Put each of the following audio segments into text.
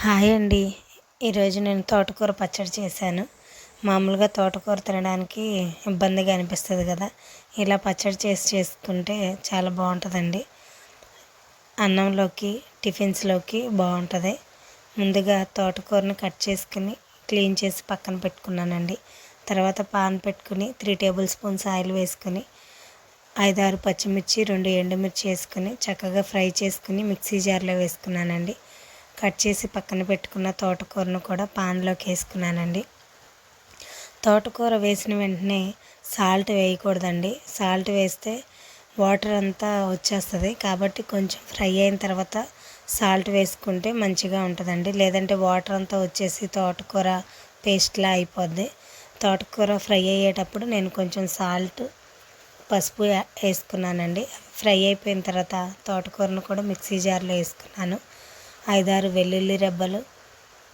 Hi అండి. ఈరోజు నేను తోటకూర పచ్చడి చేశాను. మామూలుగా తోటకూర తినడానికి ఇబ్బందిగా అనిపిస్తుంది కదా, ఇలా పచ్చడి చేసుకుంటే చాలా బాగుంటుందండి. అన్నంలోకి, టిఫిన్స్లోకి బాగుంటుంది. ముందుగా తోటకూరని కట్ చేసుకుని క్లీన్ చేసి పక్కన పెట్టుకున్నానండి. తర్వాత పాన్ పెట్టుకుని 3 టేబుల్ స్పూన్స్ ఆయిల్ వేసుకుని 5-6 పచ్చిమిర్చి, 2 ఎండుమిర్చి వేసుకుని చక్కగా ఫ్రై చేసుకుని మిక్సీ జార్లో వేసుకున్నానండి. కట్ చేసి పక్కన పెట్టుకున్న తోటకూరను కూడా పాన్లోకి వేసుకున్నానండి. తోటకూర వేసిన వెంటనే సాల్ట్ వేయకూడదండి. సాల్ట్ వేస్తే వాటర్ అంతా వచ్చేస్తుంది. కాబట్టి కొంచెం ఫ్రై అయిన తర్వాత సాల్ట్ వేసుకుంటే మంచిగా ఉంటుందండి. లేదంటే వాటర్ అంతా వచ్చేసి తోటకూర పేస్ట్లా అయిపోద్ది. తోటకూర ఫ్రై అయ్యేటప్పుడు నేను కొంచెం సాల్ట్, పసుపు వేసుకున్నానండి. ఫ్రై అయిపోయిన తర్వాత తోటకూరను కూడా మిక్సీ జార్లో వేసుకున్నాను. 5-6 వెల్లుల్లి రెబ్బలు,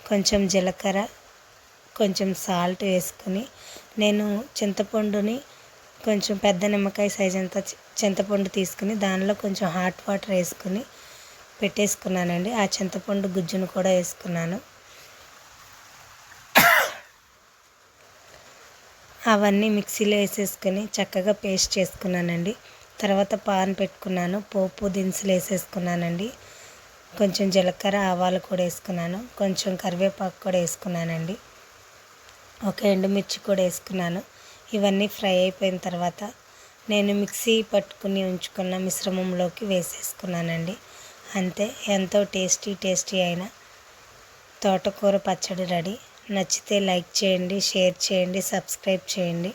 కొంచెం జీలకర్ర, కొంచెం సాల్ట్ వేసుకుని నేను చింతపండుని కొంచెం పెద్ద నిమ్మకాయ సైజ్ అంత చింతపండు తీసుకుని దానిలో కొంచెం హాట్ వాటర్ వేసుకుని పెట్టేసుకున్నానండి. ఆ చింతపండు గుజ్జును కూడా వేసుకున్నాను. అవన్నీ మిక్సీలో వేసేసుకొని చక్కగా పేస్ట్ చేసుకున్నానండి. తర్వాత పాన్ పెట్టుకున్నాను. పోపు దినుసులు వేసేసుకున్నానండి. కొంచెం జీలకర్ర, ఆవాలు కూడా వేసుకున్నాను. కొంచెం కరివేపాకు కూడా వేసుకున్నానండి. ఒక ఎండుమిర్చి కూడా వేసుకున్నాను. ఇవన్నీ ఫ్రై అయిపోయిన తర్వాత నేను మిక్సీ పట్టుకుని ఉంచుకున్న మిశ్రమంలోకి వేసేసుకున్నానండి. అంతే, ఎంతో టేస్టీ అయిన తోటకూర పచ్చడి రెడీ. నచ్చితే లైక్ చేయండి, షేర్ చేయండి, సబ్స్క్రైబ్ చేయండి.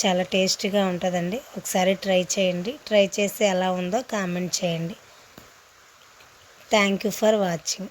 చాలా టేస్టీగా ఉంటుందండి. ఒకసారి ట్రై చేయండి. ట్రై చేసి ఎలా ఉందో కామెంట్ చేయండి. Thank you for watching.